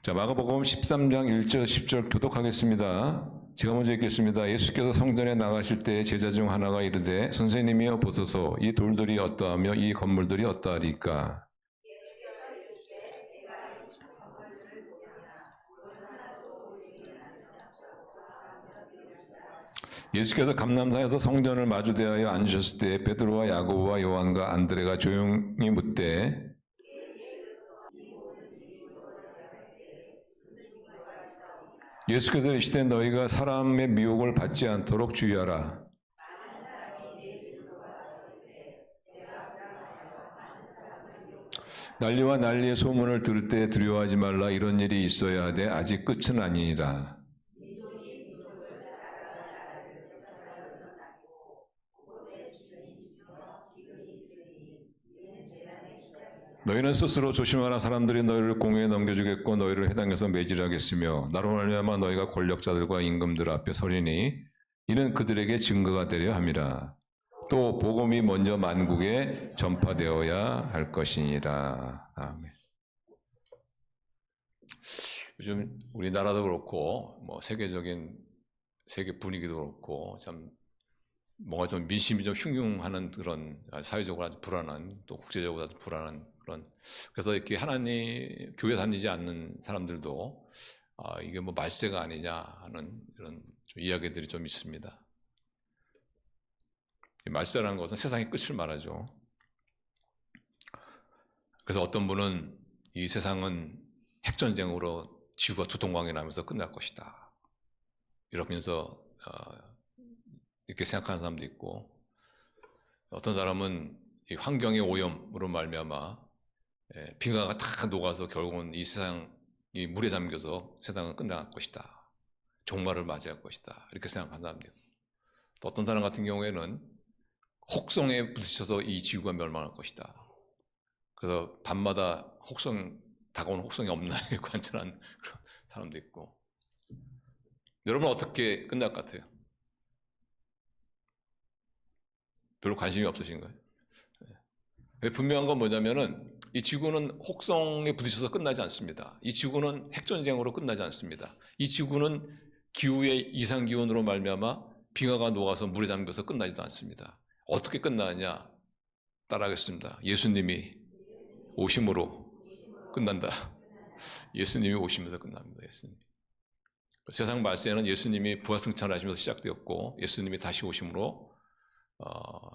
자, 마가복음 13장 1절 10절 교독하겠습니다. 제가 먼저 읽겠습니다. 예수께서 성전에 나가실 때 제자 중 하나가 이르되 선생님이여 보소서 이 돌들이 어떠하며 이 건물들이 어떠하리까? 예수께서 감람산에서 성전을 마주대하여 앉으셨을 때 베드로와 야고보와 요한과 안드레가 조용히 묻되 예수께서 이르시되 너희가 사람의 미혹을 받지 않도록 주의하라. 난리와 난리의 소문을 들을 때 두려워하지 말라. 이런 일이 있어야 하되 아직 끝은 아니니라. 너희는 스스로 조심하라. 사람들이 너희를 공회에 넘겨주겠고 너희를 회당에서 매질하겠으며 나로 말미암아 너희가 권력자들과 임금들 앞에 서리니 이는 그들에게 증거가 되려 함이라. 또 복음이 먼저 만국에 전파되어야 할 것이니라. 아멘. 요즘 우리나라도 그렇고 뭐 세계 분위기도 그렇고 참 뭔가 좀 민심이 좀 흉흉하는 그런 사회적으로 아주 불안한, 또 국제적으로 아주 불안한 그런, 그래서 이렇게 하나님 교회 다니지 않는 사람들도 이게 뭐 말세가 아니냐 하는 이런 좀 이야기들이 좀 있습니다. 말세라는 것은 세상의 끝을 말하죠. 그래서 어떤 분은 이 세상은 핵전쟁으로 지구가 두통광이 나면서 끝날 것이다 이러면서 이렇게 생각하는 사람도 있고, 어떤 사람은 이 환경의 오염으로 말미암아 빙하가 다 녹아서 결국은 이 세상이 물에 잠겨서 세상은 끝날 것이다, 종말을 맞이할 것이다 이렇게 생각하는 사람도 있고, 또 어떤 사람 같은 경우에는 혹성에 부딪혀서 이 지구가 멸망할 것이다. 그래서 밤마다 다가오는 혹성이 없나 관찰하는 그런 사람도 있고. 여러분 어떻게 끝날 것 같아요? 별로 관심이 없으신 거예요. 분명한 건 뭐냐면은 이 지구는 혹성에 부딪혀서 끝나지 않습니다. 이 지구는 핵전쟁으로 끝나지 않습니다. 이 지구는 기후의 이상기온으로 말미암아 빙하가 녹아서 물에 잠겨서 끝나지도 않습니다. 어떻게 끝나느냐? 따라하겠습니다. 예수님이 오심으로 끝난다. 예수님이 오시면서 끝납니다. 예수님. 세상 말세는 예수님이 부활승천하시면서 시작되었고, 예수님이 다시 오심으로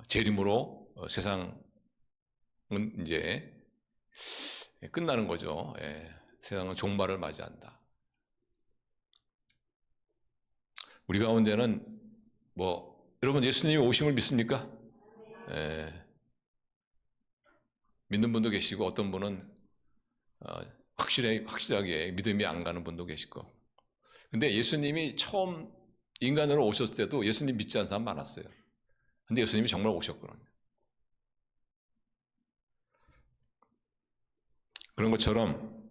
재림으로 세상은 이제 끝나는 거죠. 세상은 종말을 맞이한다. 우리 가운데는 여러분 예수님이 오심을 믿습니까? 믿는 분도 계시고, 어떤 분은 확실하게 믿음이 안 가는 분도 계시고. 근데 예수님이 처음 인간으로 오셨을 때도 예수님 믿지 않는 사람 많았어요. 근데 예수님이 정말 오셨거든요. 그런 것처럼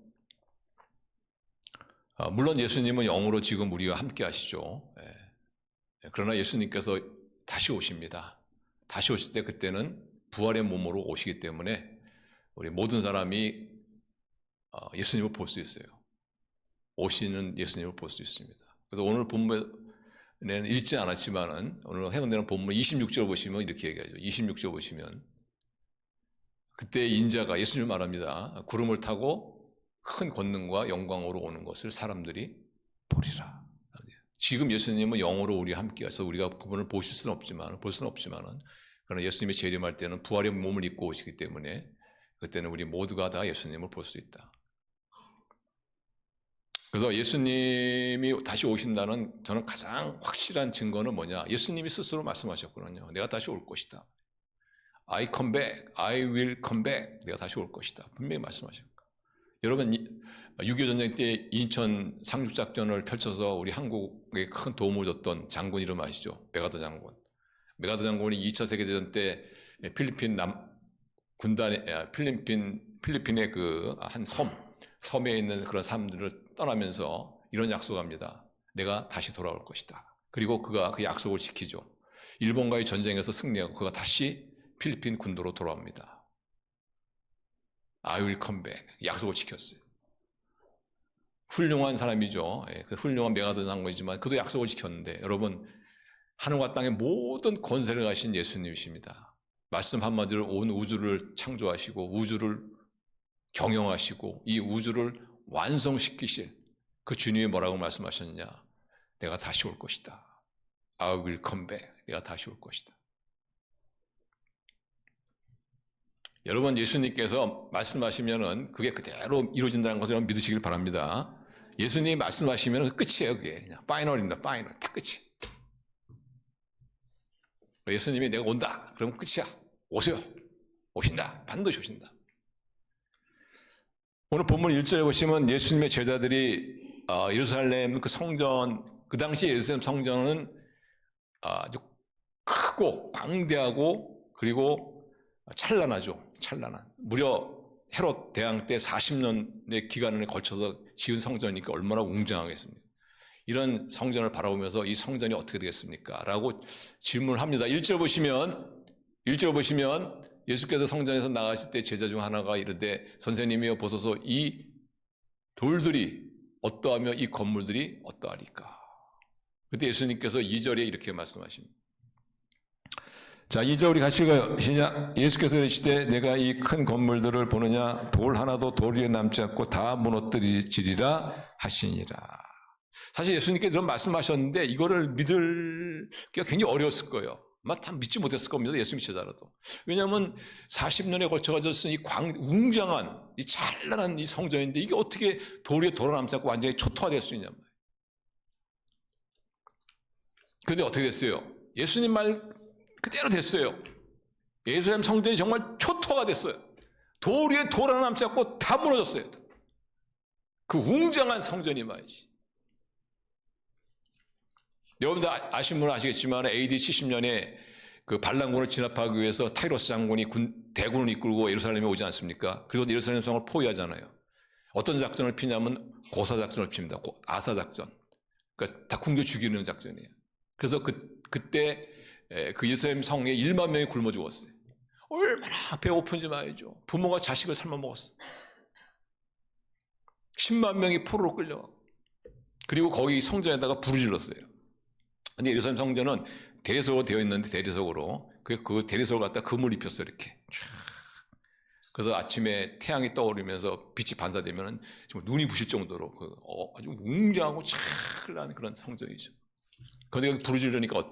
물론 예수님은 영으로 지금 우리와 함께 하시죠. 그러나 예수님께서 다시 오십니다. 다시 오실 때 그때는 부활의 몸으로 오시기 때문에 우리 모든 사람이 예수님을 볼 수 있어요. 오시는 예수님을 볼 수 있습니다. 그래서 오늘 본문에는 읽지 않았지만은 오늘 해당되는 본문 26절 보시면 이렇게 얘기하죠. 26절 보시면 그때 인자가, 예수님 말합니다. 구름을 타고 큰 권능과 영광으로 오는 것을 사람들이 보리라. 지금 예수님은 영으로 우리와 함께 해서 우리가 그분을 볼 수는 없지만은 그러나 예수님이 재림할 때는 부활의 몸을 입고 오시기 때문에 그때는 우리 모두가 다 예수님을 볼 수 있다. 그래서 예수님이 다시 오신다는 저는 가장 확실한 증거는 뭐냐? 예수님이 스스로 말씀하셨거든요. 내가 다시 올 것이다. I come back, I will come back. 내가 다시 올 것이다. 분명히 말씀하셨고. 여러분 6.25 전쟁 때 인천 상륙작전을 펼쳐서 우리 한국에 큰 도움을 줬던 장군 이름 아시죠? 메가더 장군. 메가더 장군이 2차 세계대전 때 필리핀의 그 한 섬에 있는 그런 사람들을 떠나면서 이런 약속합니다. 내가 다시 돌아올 것이다. 그리고 그가 그 약속을 지키죠. 일본과의 전쟁에서 승리하고 그가 다시 필리핀 군도로 돌아옵니다. I will come back. 약속을 지켰어요. 훌륭한 사람이죠. 그 훌륭한 메가더 장군이지만 그도 약속을 지켰는데, 여러분, 하늘과 땅의 모든 권세를 가신 예수님이십니다. 말씀 한마디로 온 우주를 창조하시고 우주를 경영하시고 이 우주를 완성시키실 그 주님이 뭐라고 말씀하셨느냐? 내가 다시 올 것이다. I will come back. 내가 다시 올 것이다. 여러분, 예수님께서 말씀하시면은 그게 그대로 이루어진다는 것을 믿으시길 바랍니다. 예수님이 말씀하시면 끝이에요. 그게 그냥 파이널입니다. 파이널. 다 끝이. 예수님이 내가 온다. 그러면 끝이야. 오세요. 오신다. 반드시 오신다. 오늘 본문 1절에 보시면 예수님의 제자들이 예루살렘 그 성전, 그 당시 예루살렘 성전은 아주 크고 광대하고 그리고 찬란하죠. 찬란한. 무려 헤롯 대왕 때 40년의 기간에 걸쳐서 지은 성전이니까 얼마나 웅장하겠습니까? 이런 성전을 바라보면서 이 성전이 어떻게 되겠습니까? 라고 질문을 합니다. 1절 보시면 예수께서 성전에서 나가실 때 제자 중 하나가 이르되 선생님이여 보소서 이 돌들이 어떠하며 이 건물들이 어떠하리까? 그때 예수님께서 2절에 이렇게 말씀하십니다. 자, 2절 우리 같이 읽어요. 시작. 예수께서 이르시되 내가 이 큰 건물들을 보느냐 돌 하나도 돌 위에 남지 않고 다 무너뜨리리라 하시니라. 사실 예수님께서 이런 말씀하셨는데 이거를 믿을기가 굉장히 어려웠을 거예요. 아마 다 믿지 못했을 겁니다. 예수 믿자라도. 왜냐하면 40년에 걸쳐가지고 쓴 이 웅장한 이 찬란한 이 성전인데 이게 어떻게 돌 위에 돌아남지 않고 완전히 초토화될 수 있냐 말이에요. 그런데 어떻게 됐어요? 예수님 말 그대로 됐어요. 예루살렘 성전이 정말 초토화가 됐어요. 돌 위에 돌 하나 남지 않고 다 무너졌어요. 그 웅장한 성전이 말이지. 여러분들 아시는 분은 아시겠지만 AD 70년에 그 반란군을 진압하기 위해서 타이로스 장군이 대군을 이끌고 예루살렘에 오지 않습니까? 그리고 예루살렘 성을 포위하잖아요. 어떤 작전을 피냐면 고사 작전을 핍니다. 아사 작전. 그러니까 다 굶겨 죽이는 작전이에요. 그래서 그때 그 예루살렘 성에 1만 명이 굶어 죽었어요. 얼마나 배고픈지 말이죠. 부모가 자식을 삶아 먹었어요. 10만 명이 포로로 끌려가고 그리고 거기 성전에다가 불을 질렀어요. 근데 예루살렘 성전은 대리석으로 되어 있는데 대리석으로 그 대리석을 갖다 금을 입혔어요. 이렇게 쫙. 그래서 아침에 태양이 떠오르면서 빛이 반사되면 정말 눈이 부실 정도로 아주 웅장하고 찬란한 그런 성전이죠. 그런데 불을 지르니까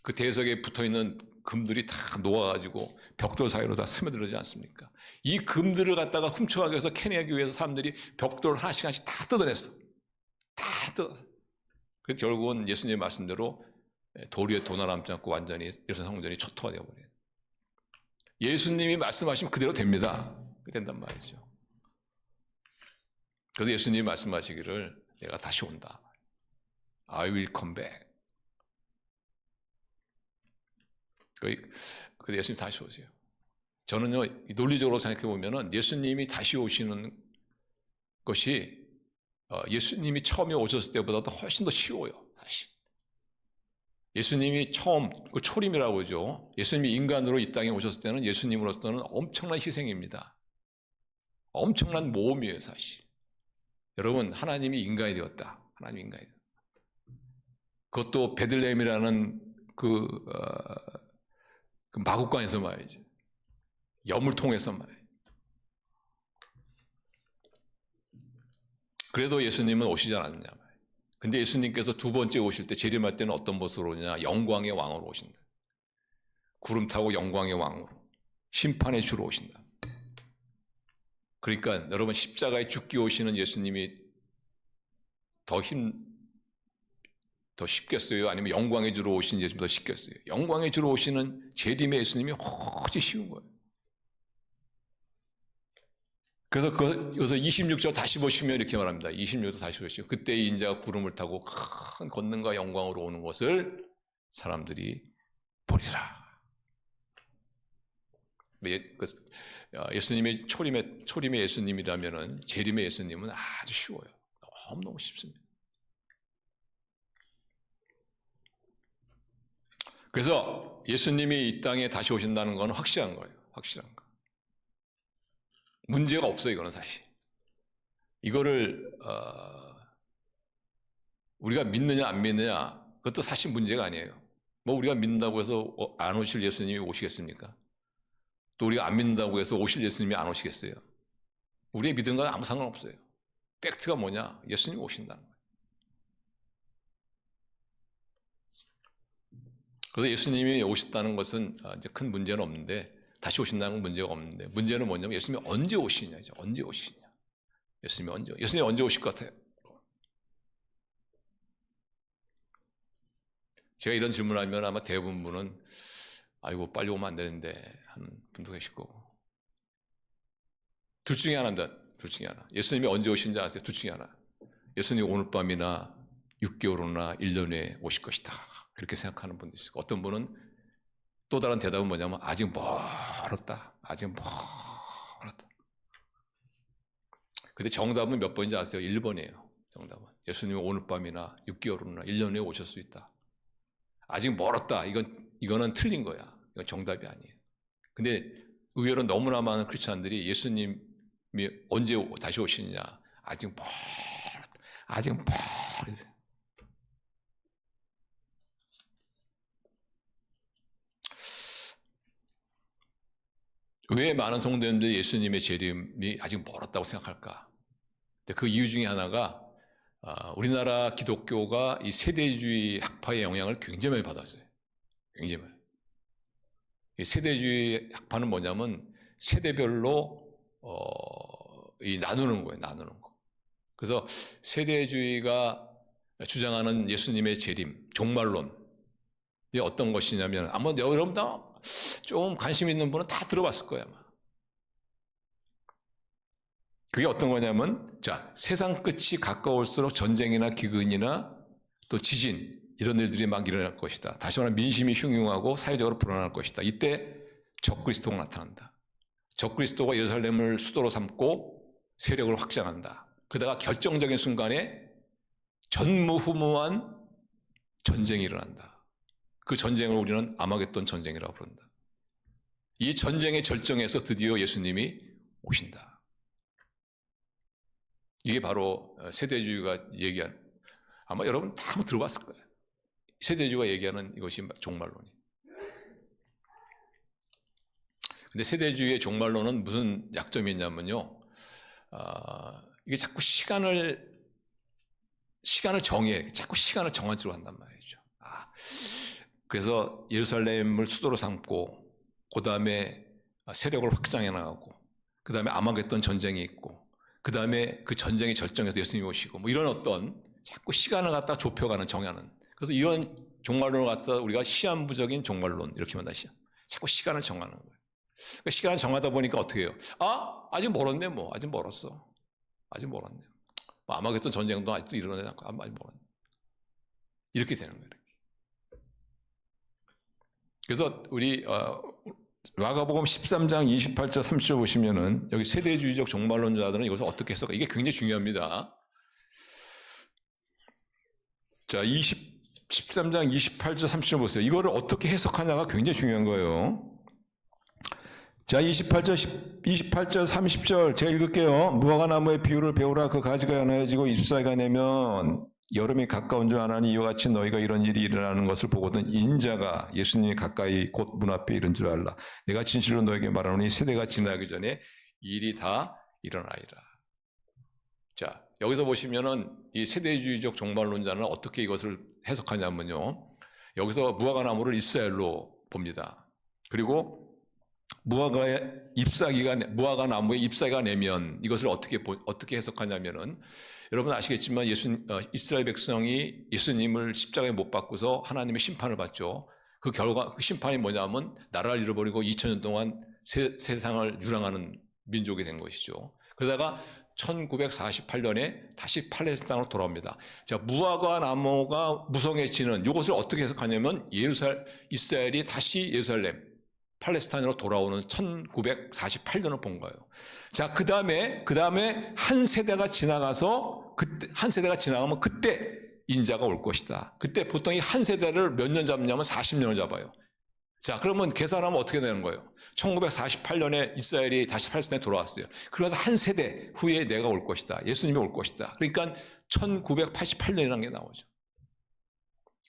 그 대리석에 붙어있는 금들이 다 녹아가지고 벽돌 사이로 다 스며들지 않습니까? 이 금들을 갖다가 훔쳐가기 위해서 캐내기 위해서 사람들이 벽돌을 하나씩 다 뜯어냈어. 다 뜯어냈어. 그래서 결국은 예수님의 말씀대로 돌 위에 돌 하나 남지 않고 완전히 예루살렘 성전이 초토화되어 버려요. 예수님이 말씀하시면 그대로 됩니다. 된단 말이죠. 그래서 예수님이 말씀하시기를 내가 다시 온다. I will come back. 그래서 예수님 다시 오세요. 저는요, 논리적으로 생각해 보면은 예수님이 다시 오시는 것이 예수님이 처음에 오셨을 때보다도 훨씬 더 쉬워요. 다시. 예수님이 처음 그 초림이라고 하죠. 예수님이 인간으로 이 땅에 오셨을 때는 예수님으로서는 엄청난 희생입니다. 엄청난 모험이에요, 사실. 여러분, 하나님이 인간이 되었다. 하나님이 인간이 되었다. 그것도 베들레헴이라는 그 마국간에서 말이죠. 염을 통해서 말이죠. 그래도 예수님은 오시지 않았냐 말이에요. 근데 예수님께서 두 번째 오실 때 재림할 때는 어떤 모습으로 오냐? 영광의 왕으로 오신다. 구름 타고 영광의 왕으로 심판의 주로 오신다. 그러니까 여러분 십자가에 죽기 오시는 예수님이 더 쉽겠어요? 아니면 영광의 주로 오시는 예수님이 더 쉽겠어요? 영광의 주로 오시는 재림의 예수님이 훨씬 쉬운 거예요. 그래서 여기서 26절 다시 보시면 이렇게 말합니다. 26절 다시 보시고 그때 이 인자가 구름을 타고 큰 권능과 영광으로 오는 것을 사람들이 보리라. 예수님의 초림의 예수님이라면은 재림의 예수님은 아주 쉬워요. 너무너무 쉽습니다. 그래서 예수님이 이 땅에 다시 오신다는 건 확실한 거예요. 확실한 거. 문제가 없어요, 이거는 사실. 이거를 우리가 믿느냐 안 믿느냐 그것도 사실 문제가 아니에요. 뭐 우리가 믿는다고 해서 안 오실 예수님이 오시겠습니까? 또 우리가 안 믿는다고 해서 오실 예수님이 안 오시겠어요? 우리의 믿음과는 아무 상관없어요. 팩트가 뭐냐? 예수님이 오신다는 거예요. 그래서 예수님이 오셨다는 것은 이제 큰 문제는 없는데, 다시 오신다는 건 문제가 없는데, 문제는 뭐냐면 예수님이 언제 오시냐, 이제 언제 오시냐. 예수님이 언제 오실 것 같아요? 제가 이런 질문하면 아마 대부분은 아이고 빨리 오면 안 되는데 하는 분도 계실 거고. 둘 중에 하나입니다. 둘 중에 하나. 예수님이 언제 오신지 아세요? 둘 중에 하나. 예수님이 오늘 밤이나 6개월 후나 1년 후에 오실 것이다. 그렇게 생각하는 분도 있고, 어떤 분은 또 다른 대답은 뭐냐면 아직 멀었다. 아직 멀었다. 근데 정답은 몇 번인지 아세요? 1번이에요. 정답은. 예수님이 오늘 밤이나 6개월 후나 1년 후에 오실 수 있다. 아직 멀었다. 이거는 틀린 거야. 이건 정답이 아니에요. 근데 의외로 너무나 많은 크리스찬들이 예수님이 언제 다시 오시느냐. 아직 멀었다. 아직 멀었다. 왜 많은 성도님들이 예수님의 재림이 아직 멀었다고 생각할까? 그 이유 중에 하나가 우리나라 기독교가 이 세대주의 학파의 영향을 굉장히 많이 받았어요. 굉장히 많이. 이 세대주의 학파는 뭐냐면 세대별로 나누는 거예요. 나누는 거. 그래서 세대주의가 주장하는 예수님의 재림, 종말론, 이게 어떤 것이냐면 아마 여러분 다 좀 관심 있는 분은 다 들어봤을 거예요. 아마. 그게 어떤 거냐면, 자, 세상 끝이 가까울수록 전쟁이나 기근이나 또 지진, 이런 일들이 막 일어날 것이다. 다시 말하면 민심이 흉흉하고 사회적으로 불안할 것이다. 이때 적그리스도가 나타난다. 적그리스도가 예루살렘을 수도로 삼고 세력을 확장한다. 그러다가 결정적인 순간에 전무후무한 전쟁이 일어난다. 그 전쟁을 우리는 아마겟돈 전쟁이라고 부른다. 이 전쟁의 절정에서 드디어 예수님이 오신다. 이게 바로 세대주의가 얘기한, 아마 여러분 다 한번 들어봤을 거예요. 세대주의가 얘기하는 이것이 종말론이. 근데 세대주의의 종말론은 무슨 약점이 있냐면요. 이게 자꾸 시간을 정해. 자꾸 시간을 정하지로 한단 말이죠. 그래서 예루살렘을 수도로 삼고, 그 다음에 세력을 확장해 나가고, 그 다음에 아마겟돈 전쟁이 있고, 그 다음에 그 전쟁의 절정에서 예수님이 오시고, 뭐 이런 어떤 자꾸 시간을 갖다 좁혀가는, 정하는. 그래서 이런 종말론을 갖다 우리가 시한부적인 종말론, 이렇게 만나시죠. 자꾸 시간을 정하는 거예요. 그러니까 시간을 정하다 보니까 어떻게 해요? 아직 멀었네, 뭐. 아직 멀었어. 아직 멀었네. 뭐 아마겟돈 전쟁도 아직도 일어나지 않고, 아직 멀었네. 이렇게 되는 거예요. 그래서 우리 마가복음 13장 28절 30절 보시면은 여기 세대주의적 종말론자들은 이것을 어떻게 해석할까? 이게 굉장히 중요합니다. 자, 13장 28절 30절 보세요. 이거를 어떻게 해석하냐가 굉장히 중요한 거예요. 자, 28절 30절 제가 읽을게요. 무화과 나무의 비유를 배우라. 그 가지가 연해지고 잎사귀가 내면 여름이 가까운 줄 아나니 이와 같이 너희가 이런 일이 일어나는 것을 보거든 인자가 예수님이 가까이 곧 문 앞에 이른 줄 알라. 내가 진실로 너에게 말하노니 세대가 지나기 전에 일이 다 일어나리라. 자, 여기서 보시면은 이 세대주의적 종말론자는 어떻게 이것을 해석하냐면요. 여기서 무화과 나무를 이스라엘로 봅니다. 그리고 무화과 나무의 잎사귀가 내면 이것을 어떻게 해석하냐면은 여러분 아시겠지만 이스라엘 백성이 예수님을 십자가에 못 박고서 하나님의 심판을 받죠. 그 결과 그 심판이 뭐냐면 나라를 잃어버리고 2000년 동안 세상을 유랑하는 민족이 된 것이죠. 그러다가 1948년에 다시 팔레스타인으로 돌아옵니다. 자, 무화과 나무가 무성해지는 이것을 어떻게 해석하냐면 이스라엘이 다시 예루살렘 팔레스타인으로 돌아오는 1948년을 본 거예요. 자, 그 다음에 한 세대가 지나가면 그때 인자가 올 것이다. 그때 보통 이 한 세대를 몇 년 잡냐면 40년을 잡아요. 자, 그러면 계산하면 어떻게 되는 거예요? 1948년에 이스라엘이 다시 팔레스타인에 돌아왔어요. 그래서 한 세대 후에 내가 올 것이다. 예수님이 올 것이다. 그러니까 1988년이라는 게 나오죠.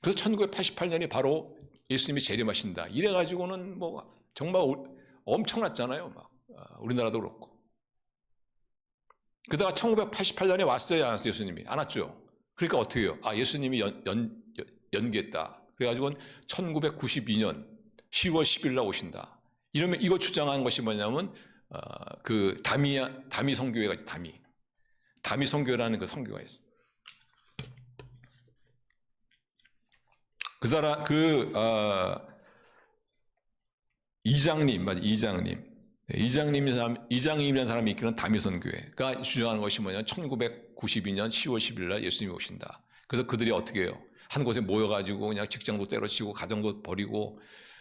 그래서 1988년이 바로 예수님이 재림하신다. 이래가지고는 뭐 정말 엄청났잖아요. 막 우리나라도 그렇고. 그러다가 1988년에 왔어요, 안 왔어요, 예수님이? 안 왔죠. 그러니까 어떻게 해요? 아, 예수님이 연기했다. 그래가지고 1992년 10월 10일 날 오신다. 이러면 이거 주장한 것이 뭐냐면 그 다미 선교회가 있지. 다미 선교회라는 그 선교가 있어. 그 사람 이장님 맞아, 이장님이라는 사람이 있기는 다미 선교회가 주장하는 것이 뭐냐면 1992년 10월 10일 날 예수님이 오신다. 그래서 그들이 어떻게 해요? 한 곳에 모여가지고 그냥 직장도 때려치고 가정도 버리고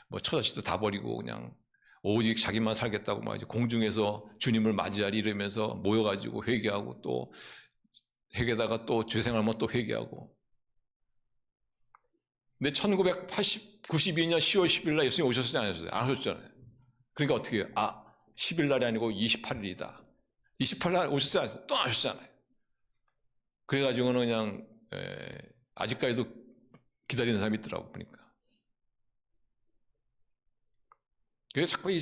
뭐 처자식도 다 버리고 그냥 오직 자기만 살겠다고 막 이제 공중에서 주님을 맞이하리 이러면서 모여가지고 회개하고 또 회개다가 또 죄생하면 또 회개하고. 근데 1992년 10월 10일 날 예수님이 오셨어요, 안 오셨어요? 안 오셨잖아요. 그러니까 어떻게 해요? 아, 10일 날이 아니고 28일이다. 28일 날 오셨어요, 안 오셨어요? 또 안 오셨잖아요. 그래가지고는 그냥 아직까지도 기다리는 사람이 있더라고 보니까. 그래서 자꾸 이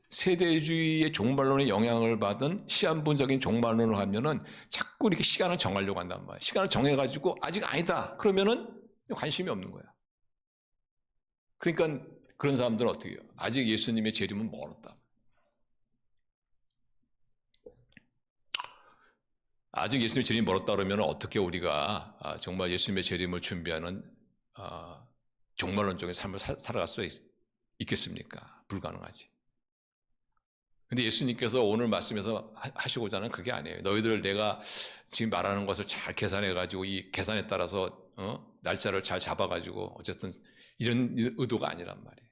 세대주의의 종말론에 영향을 받은 시한부적인 종말론을 하면은 자꾸 이렇게 시간을 정하려고 한단 말이에요. 시간을 정해가지고 아직 아니다. 그러면은 관심이 없는 거야. 그러니까 그런 사람들은 어떻게 해요? 아직 예수님의 재림은 멀었다. 아직 예수님의 재림이 멀었다 그러면 어떻게 우리가 정말 예수님의 재림을 준비하는 종말론적인 삶을 살아갈 수 있겠습니까? 불가능하지. 근데 예수님께서 오늘 말씀에서 하시고자 하는 그게 아니에요. 너희들 내가 지금 말하는 것을 잘 계산해가지고 이 계산에 따라서 날짜를 잘 잡아가지고 어쨌든 이런 의도가 아니란 말이에요.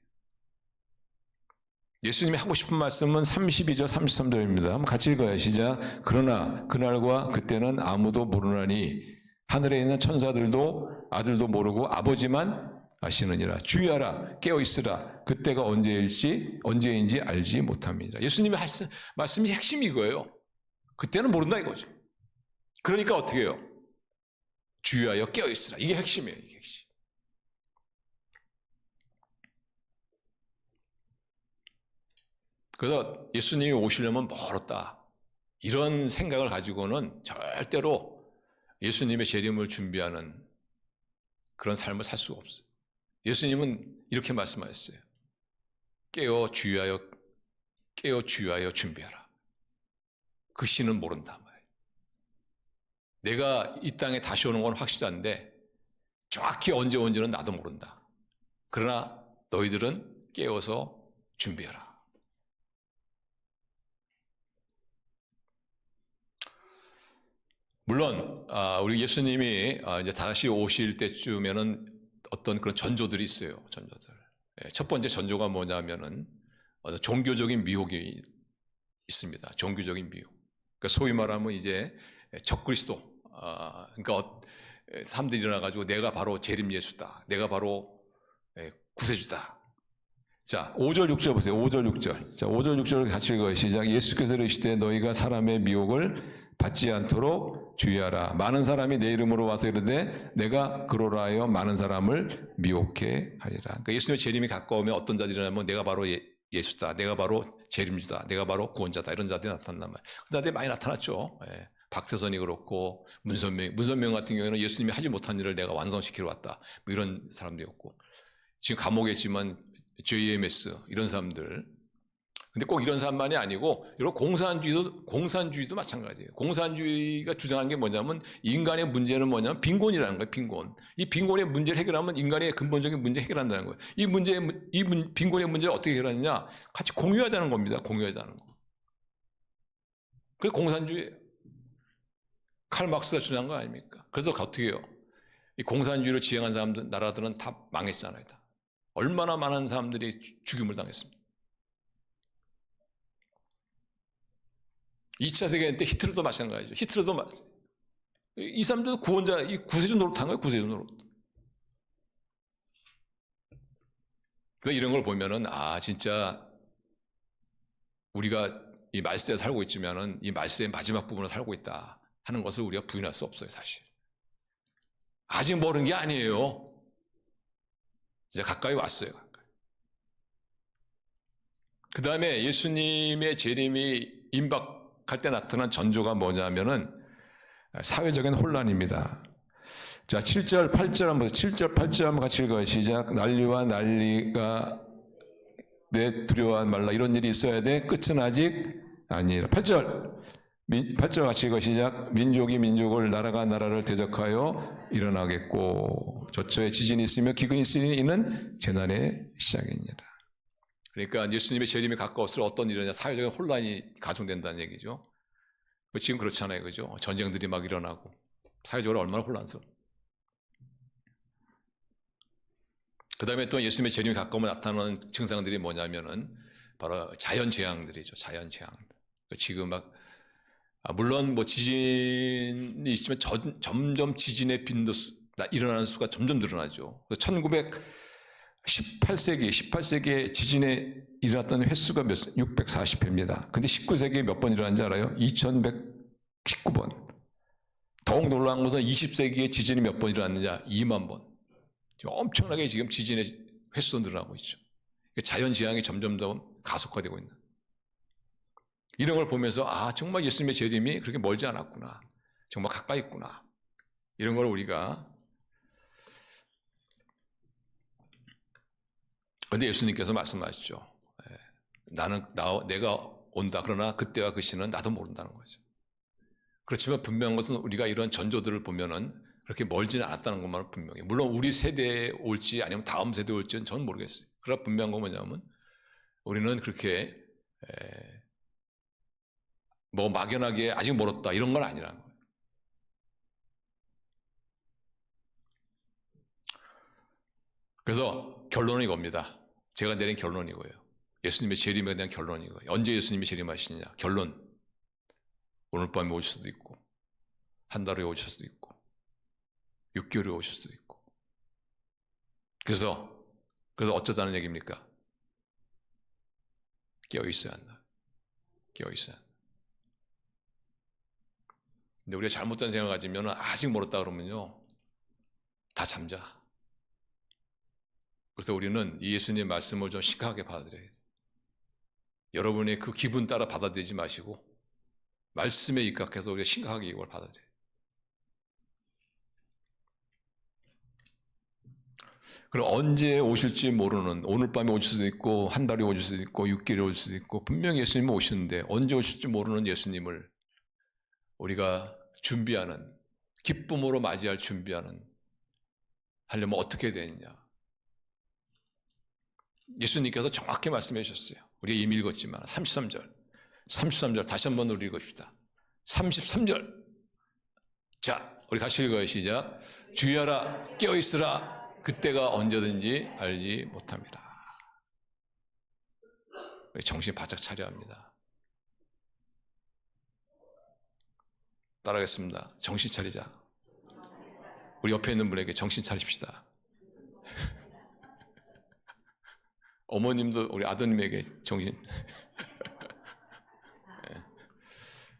예수님이 하고 싶은 말씀은 32절 33절입니다. 한번 같이 읽어요. 시작. 그러나 그날과 그때는 아무도 모르나니 하늘에 있는 천사들도 아들도 모르고 아버지만 아시느니라. 주의하라, 깨어있으라. 그때가 언제인지 알지 못함이니라. 예수님의 말씀이 핵심이 이거예요. 그때는 모른다 이거죠. 그러니까 어떻게 해요? 주의하여 깨어있으라. 이게 핵심이에요. 이게 핵심. 그래서 예수님이 오시려면 멀었다. 이런 생각을 가지고는 절대로 예수님의 재림을 준비하는 그런 삶을 살 수가 없어요. 예수님은 이렇게 말씀하셨어요. 깨어 주의하여 준비하라. 그 시는 모른다 말이에요. 내가 이 땅에 다시 오는 건 확실한데 정확히 언제 온지는 나도 모른다. 그러나 너희들은 깨어서 준비하라. 물론 우리 예수님이 이제 다시 오실 때쯤에는 어떤 그런 전조들이 있어요. 전조들. 첫 번째 전조가 뭐냐면은 종교적인 미혹이 있습니다. 종교적인 미혹. 그러니까 소위 말하면 이제 적그리스도. 그러니까 사람들이 일어나가지고 내가 바로 재림 예수다. 내가 바로 구세주다. 자, 5절 6절 보세요. 5절 6절. 자, 5절 6절을 같이 읽어요. 시작. 예수께서 이르시되 너희가 사람의 미혹을 받지 않도록 주의하라. 많은 사람이 내 이름으로 와서 이르되 내가 그러라 하여 많은 사람을 미혹해 하리라. 그러니까 예수님의 재림이 가까우면 어떤 자들이 일어나면 내가 바로 예수다. 내가 바로 재림주다. 내가 바로 구원자다. 이런 자들이 나타난단 말이에요. 그 자들이 많이 나타났죠. 박태선이 그렇고 문선명 같은 경우에는 예수님이 하지 못한 일을 내가 완성시키러 왔다. 뭐 이런 사람들이었고 지금 감옥에 있지만 JMS 이런 사람들. 근데 꼭 이런 사람만이 아니고 여러분 공산주의도 마찬가지예요. 공산주의가 주장하는 게 뭐냐면 인간의 문제는 뭐냐면 빈곤이라는 거예요. 빈곤. 이 빈곤의 문제를 해결하면 인간의 근본적인 문제를 해결한다는 거예요. 이 빈곤의 문제를 어떻게 해결하느냐? 같이 공유하자는 겁니다. 공유하자는 거. 그게 공산주의예요. 칼 막스가 주장한 거 아닙니까? 그래서 어떻게 해요? 이 공산주의를 지향한 사람들, 나라들은 다 망했잖아요. 다. 얼마나 많은 사람들이 죽임을 당했습니다. 2차 세계대전 때 히틀러도 마찬가지죠. 이 사람들도 이 구세주 노릇한 거예요. 구세주 노릇. 그래서 이런 걸 보면은 진짜 우리가 이 말세에 살고 있지만은 이 말세의 마지막 부분을 살고 있다 하는 것을 우리가 부인할 수 없어요, 사실. 아직 모르는 게 아니에요. 이제 가까이 왔어요. 그 다음에 예수님의 재림이 임박할 때 나타난 전조가 뭐냐면은 사회적인 혼란입니다. 자, 7절, 8절 한번, 7절, 8절 한번 같이 읽어요. 시작. 난리와 난리가 내 두려워하지 말라. 이런 일이 있어야 돼. 끝은 아직 아니라. 8절. 8절 같이 읽어. 시작. 민족이 민족을, 나라가 나라를 대적하여 일어나겠고, 저처에 지진이 있으며 기근이 있으니 이는 재난의 시작이니라. 그러니까 예수님의 재림이 가까울수록 어떤 일이냐, 사회적인 혼란이 가중된다는 얘기죠. 지금 그렇잖아요, 그죠? 전쟁들이 막 일어나고 사회적으로 얼마나 혼란스러워. 그 다음에 또 예수님의 재림이 가까우면 나타나는 증상들이 뭐냐면은 바로 자연재앙들이죠. 자연재앙들. 지금 막 물론 뭐 지진이 있지만 점점 지진의 빈도 일어나는 수가 점점 늘어나죠. 18세기에 지진에 일어났던 횟수가 640회입니다. 근데 19세기에 몇 번 일어난지 알아요? 2119번. 더욱 놀라운 것은 20세기에 지진이 몇 번 일어났느냐? 2만 번. 엄청나게 지금 지진의 횟수가 늘어나고 있죠. 자연재앙이 점점 더 가속화되고 있는. 이런 걸 보면서 정말 예수님의 재림이 그렇게 멀지 않았구나. 정말 가까이 있구나. 이런 걸 우리가. 그런데 예수님께서 말씀하시죠. 내가 온다. 그러나 그때와 그 시는 나도 모른다는 거죠. 그렇지만 분명한 것은 우리가 이런 전조들을 보면은 그렇게 멀지는 않았다는 것만은 분명해요. 물론 우리 세대에 올지 아니면 다음 세대에 올지는 저는 모르겠어요. 그러나 분명한 건 뭐냐면 우리는 그렇게 뭐 막연하게 아직 멀었다 이런 건 아니라는 거예요. 그래서 결론은 이겁니다. 제가 내린 결론은 이거예요. 예수님의 재림에 대한 결론이 이거예요. 언제 예수님이 재림하시느냐. 결론. 오늘 밤에 오실 수도 있고 한 달에 오실 수도 있고 6개월에 오실 수도 있고. 그래서 어쩌자는 얘기입니까? 깨어있어야 한다. 깨어있어야 한다. 근데 우리가 잘못된 생각을 가지면 아직 멀었다 그러면요. 다 잠자. 그래서 우리는 이 예수님의 말씀을 좀 심각하게 받아들여야 돼요. 여러분의 그 기분 따라 받아들이지 마시고 말씀에 입각해서 우리가 심각하게 이걸 받아들여야 돼요. 그럼 언제 오실지 모르는, 오늘 밤에 오실 수도 있고 한 달에 오실 수도 있고 6개월에 오실 수도 있고 분명히 예수님은 오시는데 언제 오실지 모르는 예수님을 우리가 준비하는, 기쁨으로 맞이할 준비하는 하려면 어떻게 해야 되느냐. 예수님께서 정확히 말씀해 주셨어요. 우리가 이미 읽었지만 33절 다시 한번 우리 읽읍시다. 33절. 자, 우리 같이 읽어요. 시작. 주의하라, 깨어있으라. 그때가 언제든지 알지 못합니다. 정신 바짝 차려야 합니다. 따라하겠습니다. 정신 차리자. 우리 옆에 있는 분에게 정신 차리십시다. 어머님도 우리 아드님에게 정신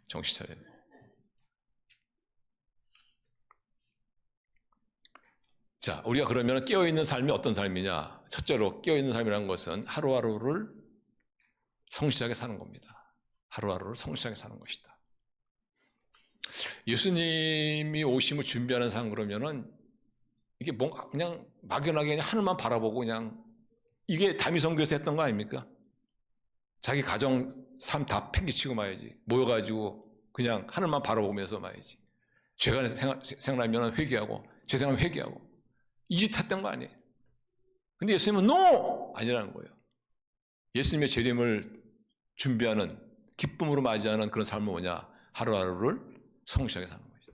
차려야 돼요. 자, 우리가 그러면 깨어있는 삶이 어떤 삶이냐? 첫째로 깨어있는 삶이라는 것은 하루하루를 성실하게 사는 겁니다. 하루하루를 성실하게 사는 것이다. 예수님이 오심을 준비하는 삶 그러면은 이게 뭔가 그냥 막연하게 그냥 하늘만 바라보고 그냥 이게 다미성교에서 했던 거 아닙니까? 자기 가정 삶 다 팽개치고 마야지. 모여가지고 그냥 하늘만 바라보면서 마야지. 죄가 생각나면 회개하고 죄 생각나면 회개하고 이 짓 했던 거 아니에요. 근데 예수님은 NO! 아니라는 거예요. 예수님의 재림을 준비하는, 기쁨으로 맞이하는 그런 삶은 뭐냐? 하루하루를 성실하게 사는 거죠.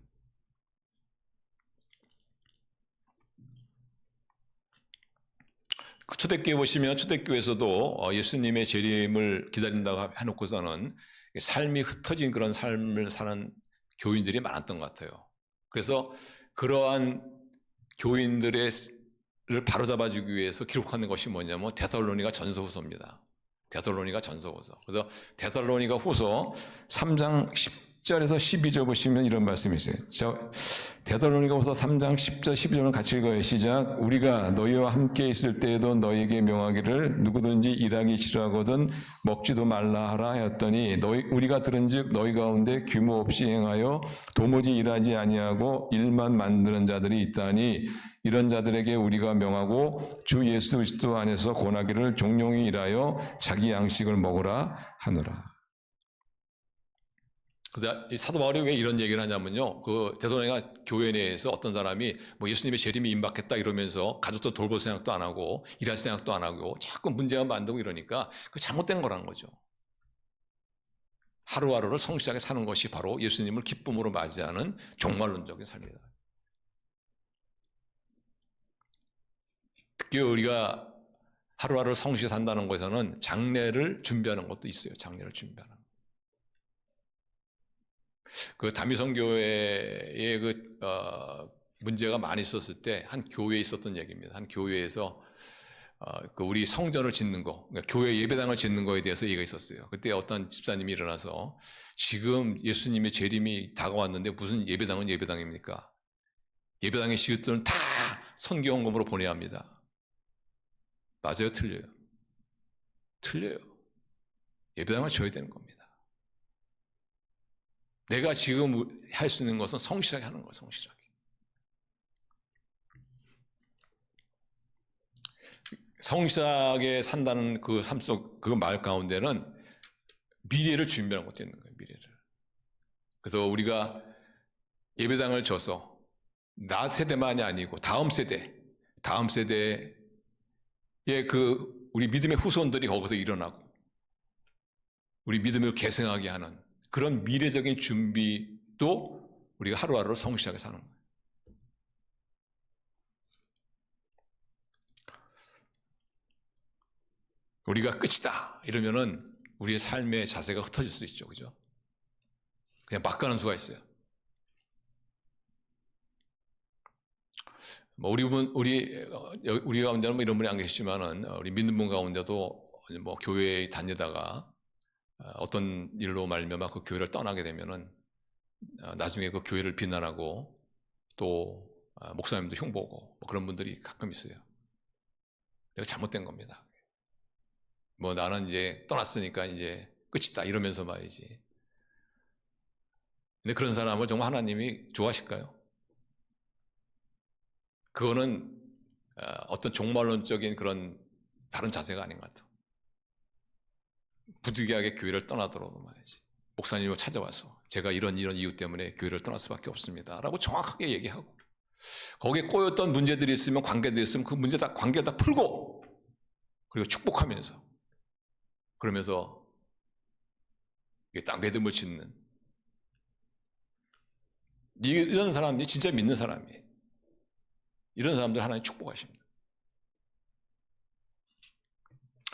초대교회 보시면 초대교회에서도 예수님의 재림을 기다린다고 해놓고서는 삶이 흩어진 그런 삶을 사는 교인들이 많았던 것 같아요. 그래서 그러한 교인들의 바로잡아주기 위해서 기록하는 것이 뭐냐면 데살로니가 전서후서입니다. 데살로니가 전서후서. 그래서 데살로니가 후서 3장 10절에서 12절 보시면 이런 말씀이 있어요. 데살로니가 후서 3장 10절 12절을 같이 읽어요. 시작. 우리가 너희와 함께 있을 때에도 너희에게 명하기를 누구든지 일하기 싫어하거든 먹지도 말라 하라 하였더니 우리가 들은즉 너희 가운데 규모 없이 행하여 도무지 일하지 아니하고 일만 만드는 자들이 있다니 이런 자들에게 우리가 명하고 주 예수 그리스도 안에서 권하기를 종용히 일하여 자기 양식을 먹으라 하노라. 그래서 사도 바울이 왜 이런 얘기를 하냐면요. 그 데살로니가 교회 내에서 어떤 사람이 뭐 예수님의 재림이 임박했다 이러면서 가족도 돌볼 생각도 안 하고 일할 생각도 안 하고 자꾸 문제만 만들고 이러니까 그 잘못된 거라는 거죠. 하루하루를 성실하게 사는 것이 바로 예수님을 기쁨으로 맞이하는 종말론적인 삶이다. 특히 우리가 하루하루를 성실히 산다는 것에서는 장례를 준비하는 것도 있어요. 장례를 준비하는. 그 다미성교회에 문제가 많이 있었을 때 한 교회에 있었던 얘기입니다. 한 교회에서 그 우리 성전을 짓는 거, 그러니까 교회 예배당을 짓는 거에 대해서 얘기가 있었어요. 그때 어떤 집사님이 일어나서 지금 예수님의 재림이 다가왔는데 무슨 예배당은 예배당입니까? 예배당의 시급들은 다 선교헌금으로 보내야 합니다. 맞아요? 틀려요? 틀려요. 예배당을 줘야 되는 겁니다. 내가 지금 할 수 있는 것은 성실하게 하는 거예요. 성실하게. 성실하게 산다는 그 삶 속 그 말 가운데는 미래를 준비하는 것도 있는 거예요. 미래를. 그래서 우리가 예배당을 줘서 나 세대만이 아니고 다음 세대의 그 우리 믿음의 후손들이 거기서 일어나고 우리 믿음을 계승하게 하는 그런 미래적인 준비도 우리가 하루하루를 성실하게 사는 거예요. 우리가 끝이다 이러면은 우리의 삶의 자세가 흩어질 수 있죠. 그죠? 그냥 막 가는 수가 있어요. 뭐 우리 가운데는 뭐 이런 분이 안 계시지만은 우리 믿는 분 가운데도 뭐 교회에 다니다가 어떤 일로 말미암아 그 교회를 떠나게 되면은 나중에 그 교회를 비난하고 또 목사님도 흉보고 뭐 그런 분들이 가끔 있어요. 내가 잘못된 겁니다. 뭐 나는 이제 떠났으니까 이제 끝이다 이러면서 말이지. 근데 그런 사람을 정말 하나님이 좋아하실까요? 그거는 어떤 종말론적인 그런 다른 자세가 아닌 것 같아요. 부득이하게 교회를 떠나더라도 말이지. 목사님을 찾아와서 제가 이런 이유 때문에 교회를 떠날 수밖에 없습니다. 라고 정확하게 얘기하고 거기에 꼬였던 문제들이 있으면 관계들이 있으면 그 관계를 다 풀고 그리고 축복하면서 그러면서 땅 믿음을 짓는 이런 사람이 진짜 믿는 사람이에요. 이런 사람들 하나님 축복하십니다.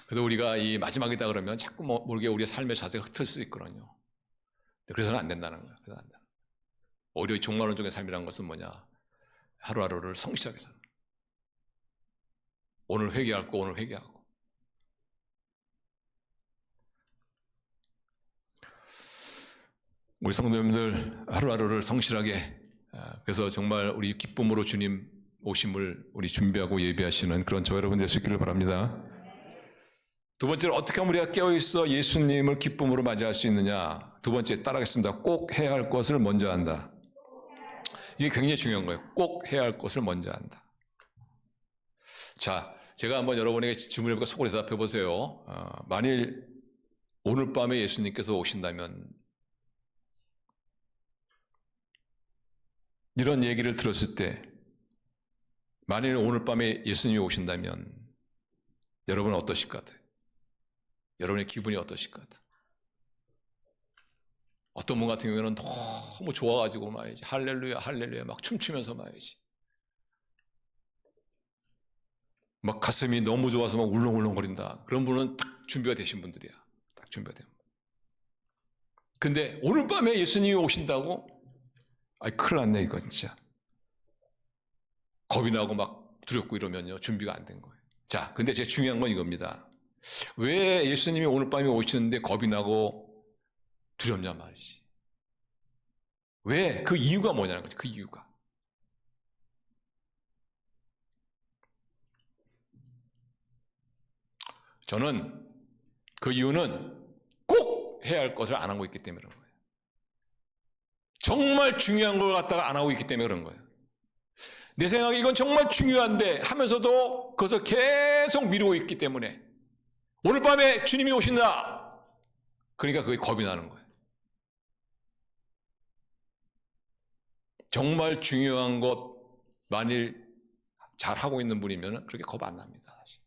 그래서 우리가 이 마지막이다 그러면 자꾸 모르게 우리의 삶의 자세가 흩어질 수 있거든요. 그래서는 안 된다는 거예요. 그래서 안 된다. 오히려 종말론적인 삶이라는 것은 뭐냐? 하루하루를 성실하게 사는. 오늘 회개할 거 오늘 회개하고. 우리 성도님들 하루하루를 성실하게 그래서 정말 우리 기쁨으로 주님 오심을 우리 준비하고 예배하시는 그런 저 여러분 될 수 있기를 바랍니다. 두 번째로 어떻게 하면 우리가 깨어있어 예수님을 기쁨으로 맞이할 수 있느냐. 두 번째 따라하겠습니다. 꼭 해야 할 것을 먼저 한다. 이게 굉장히 중요한 거예요. 꼭 해야 할 것을 먼저 한다. 자, 제가 한번 여러분에게 질문해보고 속으로 대답해 보세요. 만일 오늘 밤에 예수님께서 오신다면 이런 얘기를 들었을 때 만일 오늘 밤에 예수님이 오신다면 여러분은 어떠실 것 같아요? 여러분의 기분이 어떠실 것 같아요? 어떤 분 같은 경우에는 너무 좋아가지고 말이지 할렐루야 할렐루야 막 춤추면서 말이지 막 가슴이 너무 좋아서 막 울렁울렁거린다. 그런 분은 딱 준비가 되신 분들이야. 딱 준비가 된 분. 근데 오늘 밤에 예수님이 오신다고? 아이 큰일 났네 이거 진짜. 겁이 나고 막 두렵고 이러면요, 준비가 안 된 거예요. 자, 근데 제일 중요한 건 이겁니다. 왜 예수님이 오늘 밤에 오시는데 겁이 나고 두렵냐 말이지. 왜? 그 이유가 뭐냐는 거지, 그 이유가. 저는 그 이유는 꼭 해야 할 것을 안 하고 있기 때문에 그런 거예요. 정말 중요한 걸 갖다가 안 하고 있기 때문에 그런 거예요. 내 생각에 이건 정말 중요한데 하면서도 그것을 계속 미루고 있기 때문에 오늘 밤에 주님이 오신다. 그러니까 그게 겁이 나는 거예요. 정말 중요한 것 만일 잘하고 있는 분이면 그렇게 겁 안 납니다. 사실.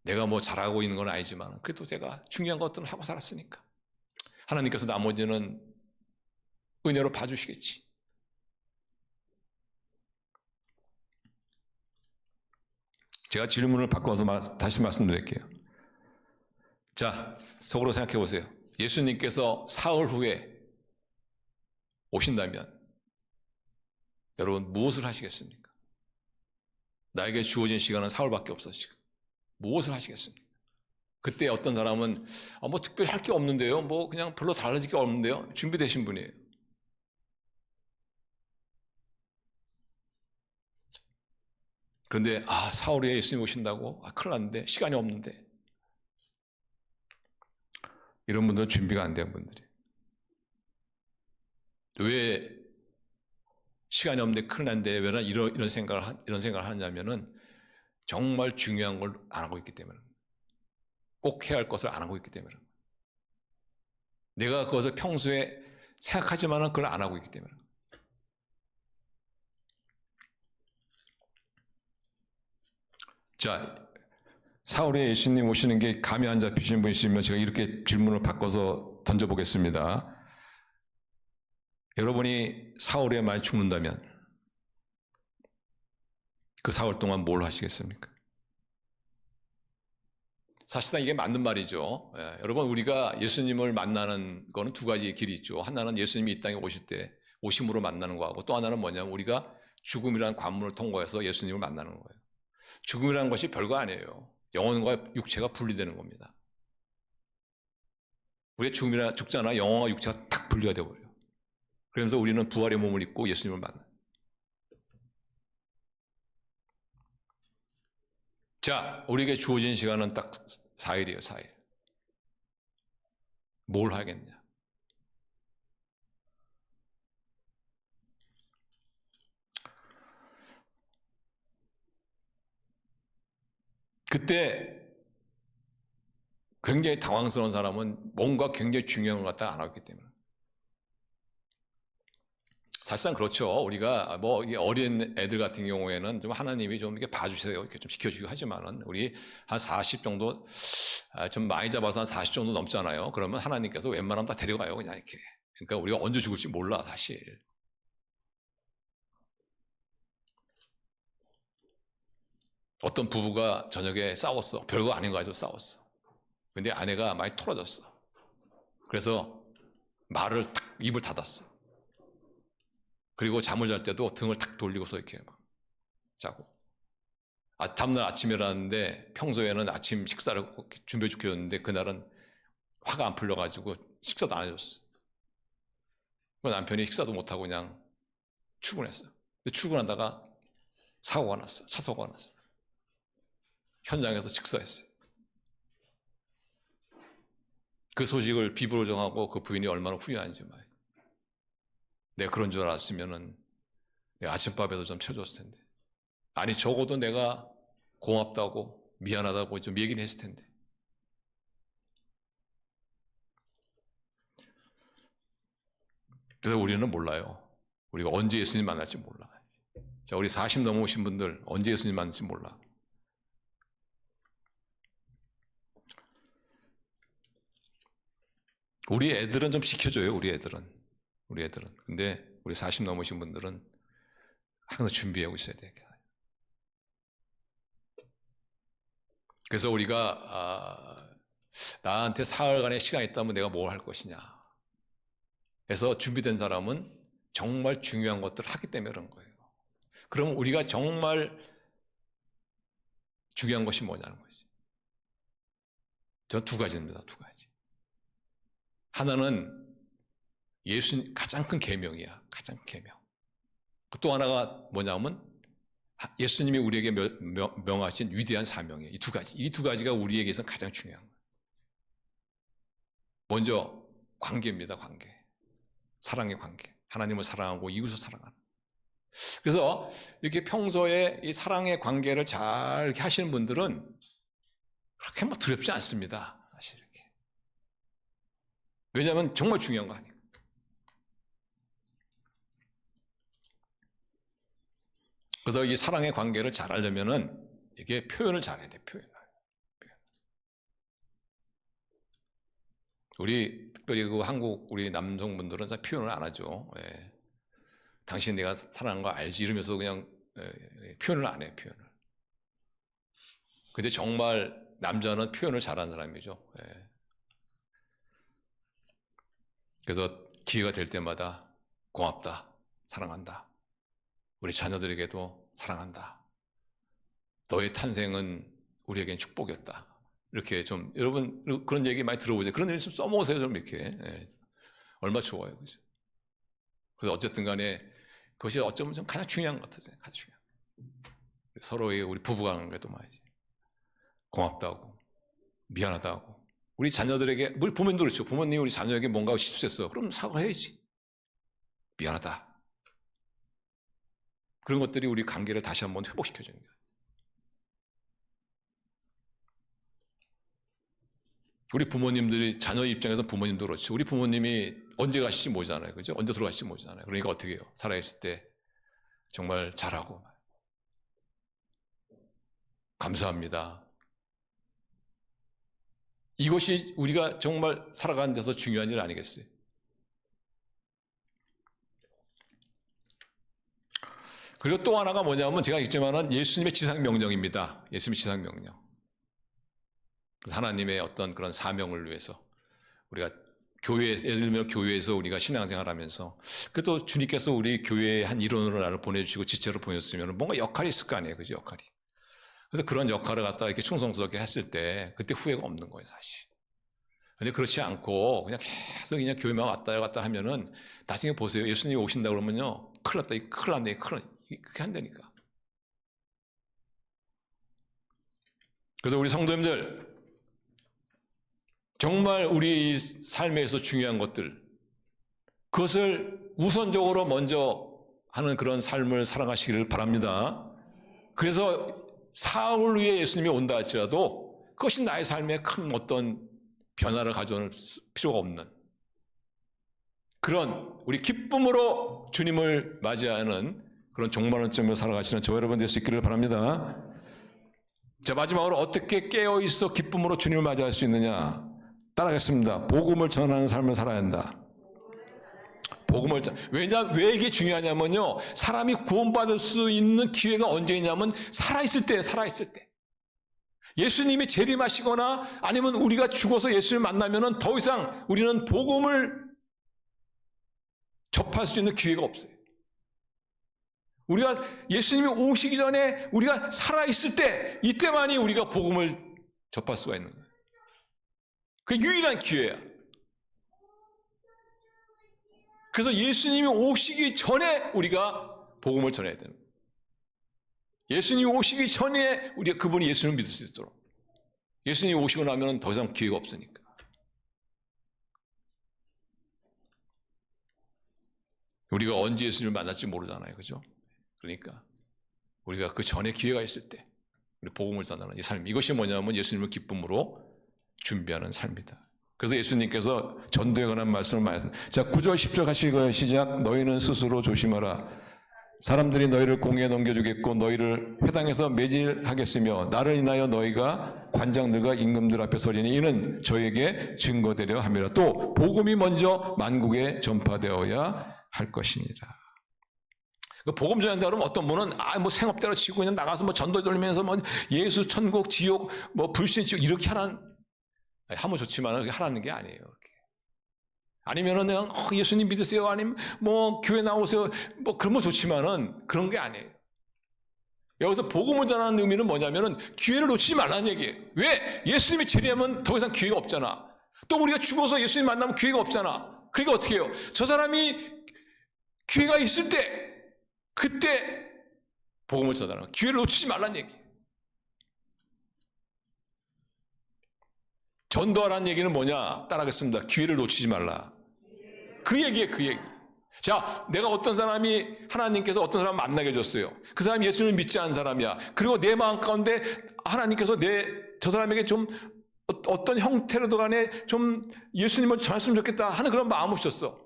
내가 뭐 잘하고 있는 건 아니지만 그래도 제가 중요한 것들을 하고 살았으니까 하나님께서 나머지는 은혜로 봐주시겠지. 제가 질문을 바꿔서 다시 말씀드릴게요. 자, 속으로 생각해 보세요. 예수님께서 사흘 후에 오신다면 여러분 무엇을 하시겠습니까? 나에게 주어진 시간은 사흘밖에 없어 지금. 무엇을 하시겠습니까? 그때 어떤 사람은 뭐 특별히 할 게 없는데요. 뭐 그냥 별로 달라질 게 없는데요. 준비되신 분이에요. 그런데 사흘에 예수님 오신다고? 큰일 났는데 시간이 없는데. 이런 분들은 준비가 안 된 분들이에요. 왜 시간이 없는데 큰일 났는데 왜 이런 생각을 하냐면은 정말 중요한 걸 안 하고 있기 때문에, 꼭 해야 할 것을 안 하고 있기 때문에, 내가 그것을 평소에 생각하지만은 그걸 안 하고 있기 때문에. 자, 사흘에 예수님 오시는 게 감이 안 잡히신 분이시면 제가 이렇게 질문을 바꿔서 던져보겠습니다. 여러분이 사흘에 많이 죽는다면 그 사흘 동안 뭘 하시겠습니까? 사실상 이게 맞는 말이죠. 여러분, 우리가 예수님을 만나는 거는 두 가지 길이 있죠. 하나는 예수님이 이 땅에 오실 때 오심으로 만나는 거하고, 또 하나는 뭐냐면 우리가 죽음이라는 관문을 통과해서 예수님을 만나는 거예요. 죽음이라는 것이 별거 아니에요. 영혼과 육체가 분리되는 겁니다. 우리가 죽잖아. 영혼과 육체가 탁 분리가 되어버려요. 그러면서 우리는 부활의 몸을 입고 예수님을 만나요. 자, 우리에게 주어진 시간은 딱 4일이에요, 4일. 뭘 하겠냐? 그때 굉장히 당황스러운 사람은 뭔가 굉장히 중요한 것 갖다가 안 하기 때문에. 사실상 그렇죠. 우리가 뭐 어린 애들 같은 경우에는 좀 하나님이 좀 이렇게 봐주세요, 이렇게 좀 시켜주고 하지만은 우리 한 40 정도, 좀 많이 잡아서 한 40 정도 넘잖아요. 그러면 하나님께서 웬만하면 다 데려가요, 그냥 이렇게. 그러니까 우리가 언제 죽을지 몰라, 사실. 어떤 부부가 저녁에 싸웠어. 별거 아닌 거 가지고 싸웠어. 근데 아내가 많이 토라졌어. 그래서 입을 닫았어. 그리고 잠을 잘 때도 등을 탁 돌리고서 이렇게 막 자고. 다음날 아침에 일어났는데 평소에는 아침 식사를 준비해 주셨는데 그날은 화가 안 풀려가지고 식사도 안 해줬어. 남편이 식사도 못하고 그냥 출근했어요. 근데 출근하다가 사고가 났어. 차 사고가 났어. 현장에서 직사했어요. 그 소식을 비부로 정하고 그 부인이 얼마나 후회하는지 말이에요. 내가 그런 줄 알았으면은 내가 아침밥에도 좀 채워줬을 텐데. 아니, 적어도 내가 고맙다고 미안하다고 좀 얘기는 했을 텐데. 그래서 우리는 몰라요. 우리가 언제 예수님 만날지 몰라. 자, 우리 40 넘어오신 분들 언제 예수님 만날지 몰라. 우리 애들은 좀 지켜줘요. 우리 애들은. 근데 우리 40 넘으신 분들은 항상 준비하고 있어야 돼요. 그래서 우리가 나한테 사흘간의 시간이 있다면 내가 뭘 할 것이냐. 그래서 준비된 사람은 정말 중요한 것들을 하기 때문에 그런 거예요. 그럼 우리가 정말 중요한 것이 뭐냐는 거지. 전 두 가지입니다. 두 가지. 하나는 예수님 가장 큰 계명이야. 가장 큰 계명. 또 하나가 뭐냐면 예수님이 우리에게 명하신 위대한 사명이에요. 이 두 가지. 이 두 가지가 우리에게서 가장 중요한 거예요. 먼저 관계입니다. 관계. 사랑의 관계. 하나님을 사랑하고 이웃을 사랑하는. 그래서 이렇게 평소에 이 사랑의 관계를 잘 하시는 분들은 그렇게 뭐 두렵지 않습니다. 사실 이렇게. 왜냐하면 정말 중요한 거 아니에요. 그래서 이 사랑의 관계를 잘 하려면은 이게 표현을 잘해야 돼. 표현을. 우리 특별히 그 한국 우리 남성분들은 잘 표현을 안 하죠. 예. 당신 내가 사랑하는 거 알지 이러면서 그냥 표현을 안 해요. 표현을. 근데 정말 남자는 표현을 잘하는 사람이죠. 예. 그래서 기회가 될 때마다 고맙다, 사랑한다. 우리 자녀들에게도 사랑한다. 너의 탄생은 우리에겐 축복이었다. 이렇게 좀 여러분 그런 얘기 많이 들어보세요. 그런 얘기 좀 써먹으세요. 좀 이렇게. 예. 얼마나 좋아요. 그죠? 그래서 어쨌든 간에 그것이 어쩌면 좀 가장 중요한 것 같아요. 가장 중요한. 서로의 우리 부부관계도 말이지. 고맙다고, 미안하다고. 우리 자녀들에게, 우리 부모님도 그렇죠. 부모님이 우리 자녀에게 뭔가 실수했어. 그럼 사과해야지. 미안하다. 그런 것들이 우리 관계를 다시 한번 회복시켜주는 거예요. 우리 부모님들이 자녀 입장에서 부모님도 그렇죠. 우리 부모님이 언제 가실지 모르잖아요. 그죠? 언제 돌아가실지 모르잖아요. 그러니까 어떻게 해요? 살아있을 때 정말 잘하고 감사합니다. 이것이 우리가 정말 살아가는 데서 중요한 일 아니겠어요? 그리고 또 하나가 뭐냐면 제가 있지만은 예수님의 지상명령입니다. 예수님의 지상명령. 하나님의 어떤 그런 사명을 위해서 우리가 교회에서, 예를 들면 교회에서 우리가 신앙생활 하면서 그래도 주님께서 우리 교회의 한 일원으로 나를 보내주시고 지체로 보냈으면 뭔가 역할이 있을 거 아니에요. 그죠? 역할이. 그래서 그런 역할을 갖다가 이렇게 충성스럽게 했을 때 그때 후회가 없는 거예요, 사실. 근데 그렇지 않고 그냥 계속 그냥 교회만 왔다 갔다 하면은 나중에 보세요. 예수님이 오신다 그러면요. 큰일 났다, 큰일 났네, 큰일 났네. 그렇게 한다니까. 그래서 우리 성도님들 정말 우리 삶에서 중요한 것들 그것을 우선적으로 먼저 하는 그런 삶을 살아가시기를 바랍니다. 그래서 사흘 후에 예수님이 온다 할지라도 그것이 나의 삶에 큰 어떤 변화를 가져올 필요가 없는 그런 우리 기쁨으로 주님을 맞이하는 그런 종말론점으로 살아가시는 저 여러분 될 수 있기를 바랍니다. 자, 마지막으로 어떻게 깨어있어 기쁨으로 주님을 맞이할 수 있느냐? 따라하겠습니다. 복음을 전하는 삶을 살아야 한다. 왜 이게 중요하냐면요. 사람이 구원받을 수 있는 기회가 언제 있냐면 살아있을 때예요. 살아있을 때. 예수님이 재림하시거나 아니면 우리가 죽어서 예수를 만나면은 더 이상 우리는 복음을 접할 수 있는 기회가 없어요. 우리가 예수님이 오시기 전에 우리가 살아있을 때 이때만이 우리가 복음을 접할 수가 있는 거예요. 그 유일한 기회야. 그래서 예수님이 오시기 전에 우리가 복음을 전해야 되는 거예요. 예수님이 오시기 전에 우리가 그분이 예수님을 믿을 수 있도록. 예수님이 오시고 나면 더 이상 기회가 없으니까. 우리가 언제 예수님을 만날지 모르잖아요. 그죠? 그러니까 우리가 그 전에 기회가 있을 때 우리 복음을 전하는 이 삶, 이것이 뭐냐면 예수님을 기쁨으로 준비하는 삶이다. 그래서 예수님께서 전도에 관한 말씀을 많이 하셨습니다. 자, 9절 10절 하시고 시작. 너희는 스스로 조심하라. 사람들이 너희를 공에 넘겨주겠고 너희를 회당에서 매질하겠으며 나를 인하여 너희가 관장들과 임금들 앞에 서리니 이는 저에게 증거되려 함이라. 또 복음이 먼저 만국에 전파되어야 할 것이니라. 복음 전한다 그러면 어떤 분은 뭐 생업대로 치고 그냥 나가서 뭐 전도 돌리면서 뭐 예수 천국 지옥 뭐 불신 지옥 이렇게 하면 좋지만 그렇게 하라는 게 아니에요. 이렇게. 아니면은 그냥 예수님 믿으세요. 아니면 뭐 교회 나오세요. 뭐 그런 거 좋지만은 그런 게 아니에요. 여기서 복음을 전하는 의미는 뭐냐면은 기회를 놓치지 말라는 얘기예요. 왜? 예수님이 재림하면 더 이상 기회가 없잖아. 또 우리가 죽어서 예수님 만나면 기회가 없잖아. 그러니까 어떻게 해요? 저 사람이 기회가 있을 때 그때 복음을 전하는 기회를 놓치지 말라는 얘기예요. 전도하라는 얘기는 뭐냐? 따라하겠습니다. 기회를 놓치지 말라. 그 얘기예요, 그 얘기. 자, 내가 어떤 사람이 하나님께서 어떤 사람 만나게 해줬어요. 그 사람이 예수님을 믿지 않은 사람이야. 그리고 내 마음 가운데 하나님께서 저 사람에게 좀 어떤 형태로도 간에 좀 예수님을 전했으면 좋겠다 하는 그런 마음 없었어.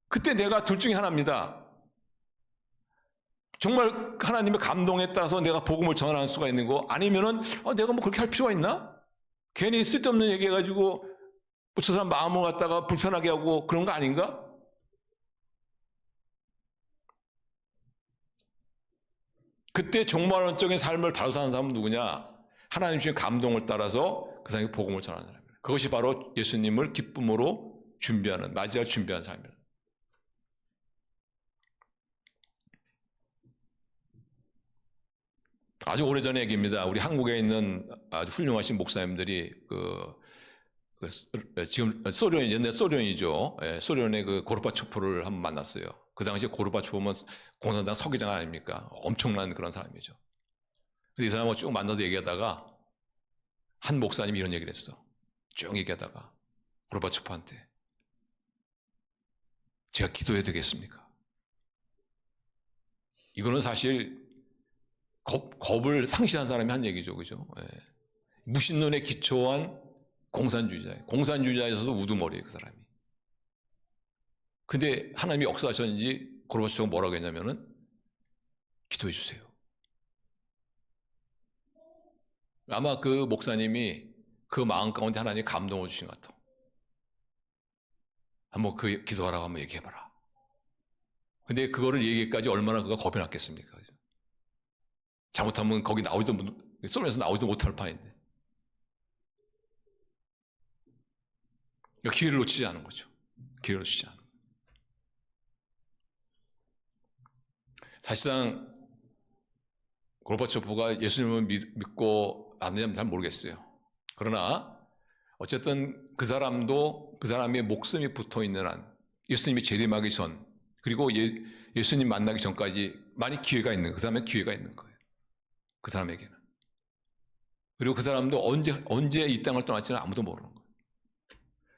그때 내가 둘 중에 하나입니다. 정말 하나님의 감동에 따라서 내가 복음을 전할 수가 있는 거, 아니면은 내가 뭐 그렇게 할 필요가 있나? 괜히 쓸데없는 얘기해가지고 저 사람 마음을 갖다가 불편하게 하고 그런 거 아닌가? 그때 종말론적인 삶을 바로 사는 사람은 누구냐? 하나님 주신 감동을 따라서 그 사람이 복음을 전하는 사람입니다. 그것이 바로 예수님을 기쁨으로 준비하는, 맞이할 준비하는 삶입니다. 아주 오래전의 얘기입니다. 우리 한국에 있는 아주 훌륭하신 목사님들이 지금 옛날 소련이죠. 소련의 그 고르바초프를 한번 만났어요. 그 당시에 고르바초프는 공산당 서기장 아닙니까? 엄청난 그런 사람이죠. 이 사람하고 쭉 만나서 얘기하다가 한 목사님이 이런 얘기를 했어. 쭉 얘기하다가 고르바초프한테 제가 기도해도 되겠습니까? 이거는 사실 겁을 상실한 사람이 한 얘기죠. 그죠? 무신론에 기초한 공산주의자예요. 공산주의자에서도 우두머리예요, 그 사람이. 근데 하나님이 역사하셨는지 고르바초프가 뭐라고 했냐면은 기도해 주세요. 아마 그 목사님이 그 마음 가운데 하나님이 감동을 주신 것 같아. 한번 그 기도하라고 한번 얘기해봐라. 근데 그거를 얘기까지 얼마나 그가 겁이 났겠습니까? 그죠? 잘못하면 거기 소련에서 나오지도 못할 판인데. 그러니까 기회를 놓치지 않은 거죠. 기회를 놓치지 않은. 사실상 고르바초프가 예수님을 믿고 안 되냐면 잘 모르겠어요. 그러나 어쨌든 그 사람의 목숨이 붙어있는 한, 예수님이 재림하기 전, 그리고 예수님 만나기 전까지 많이 기회가 있는, 그 사람의 기회가 있는 거예요. 그 사람에게는. 그리고 그 사람도 언제 이 땅을 떠날지는 아무도 모르는 거예요.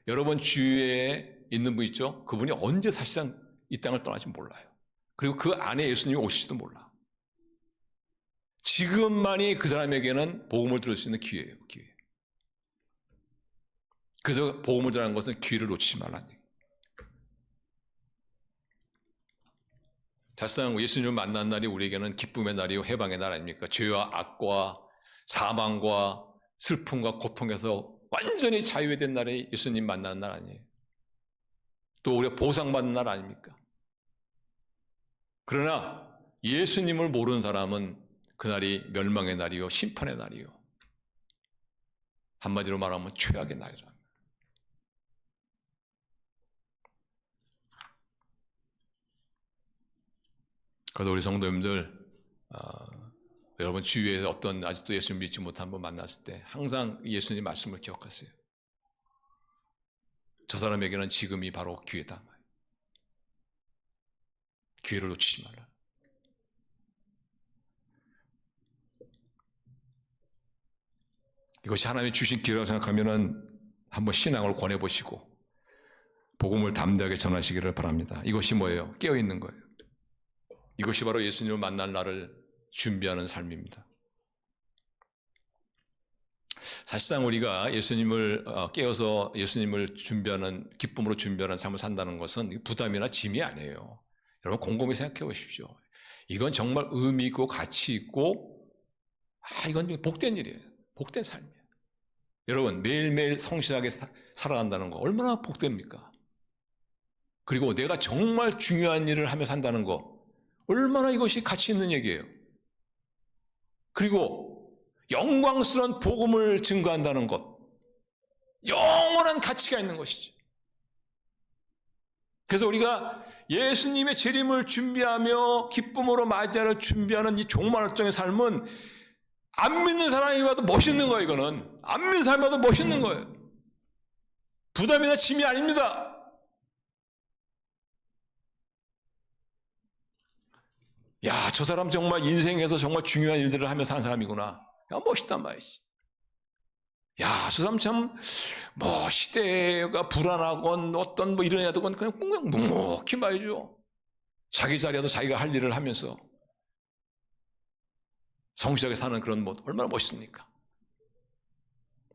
여러분 주위에 있는 분 있죠? 그분이 언제 사실상 이 땅을 떠날지 몰라요. 그리고 그 안에 예수님이 오실지도 몰라. 지금만이 그 사람에게는 복음을 들을 수 있는 기회예요. 기회. 그래서 복음을 전하는 것은 기회를 놓치지 말라는 얘기예요. 사실상 예수님을 만난 날이 우리에게는 기쁨의 날이요 해방의 날 아닙니까? 죄와 악과 사망과 슬픔과 고통에서 완전히 자유된 날이 예수님 만나는 날 아니에요. 또 우리가 보상받는 날 아닙니까? 그러나 예수님을 모르는 사람은 그날이 멸망의 날이요 심판의 날이요, 한마디로 말하면 최악의 날이라. 그래서 우리 성도님들, 여러분 주위에 어떤 아직도 예수님 믿지 못한 분 만났을 때 항상 예수님 말씀을 기억하세요. 저 사람에게는 지금이 바로 기회다. 기회를 놓치지 말라. 이것이 하나님이 주신 기회라고 생각하면은 한번 신앙을 권해보시고 복음을 담대하게 전하시기를 바랍니다. 이것이 뭐예요? 깨어있는 거예요. 이것이 바로 예수님을 만날 날을 준비하는 삶입니다. 사실상 우리가 예수님을 깨어서 예수님을 준비하는, 기쁨으로 준비하는 삶을 산다는 것은 부담이나 짐이 아니에요. 여러분 곰곰이 생각해 보십시오. 이건 정말 의미 있고 가치 있고 이건 복된 일이에요. 복된 삶이에요. 여러분 매일매일 성실하게 살아간다는 거 얼마나 복됩니까? 그리고 내가 정말 중요한 일을 하며 산다는 거 얼마나 이것이 가치 있는 얘기예요. 그리고 영광스러운 복음을 증거한다는 것, 영원한 가치가 있는 것이죠. 그래서 우리가 예수님의 재림을 준비하며 기쁨으로 맞이할 준비하는 이 종말월정의 삶은 안 믿는 사람이 봐도 멋있는 거예요. 이거는 안 믿는 사람이 봐도 멋있는 거예요. 부담이나 짐이 아닙니다. 야, 저 사람 정말 인생에서 정말 중요한 일들을 하며 사는 사람이구나. 야, 멋있단 말이지. 야, 저 사람 참, 시대가 불안하건 어떤 일어나야 되건 그냥 묵묵히 말이죠. 자기 자리에도 자기가 할 일을 하면서 성실하게 사는 그런 모습, 얼마나 멋있습니까?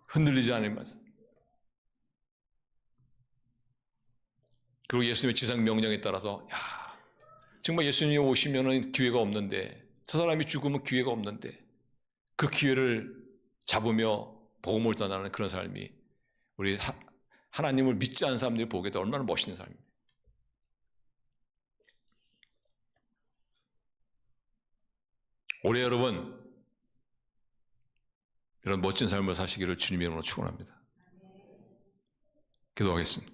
흔들리지 않으면서. 그리고 예수님의 지상 명령에 따라서, 정말 예수님이 오시면은 기회가 없는데, 저 사람이 죽으면 기회가 없는데, 그 기회를 잡으며 복음을 전하는 그런 삶이 우리 하나님을 믿지 않는 사람들이 보기에도 얼마나 멋있는 삶입니다. 올해 여러분, 이런 멋진 삶을 사시기를 주님의 이름으로 축원합니다. 기도하겠습니다.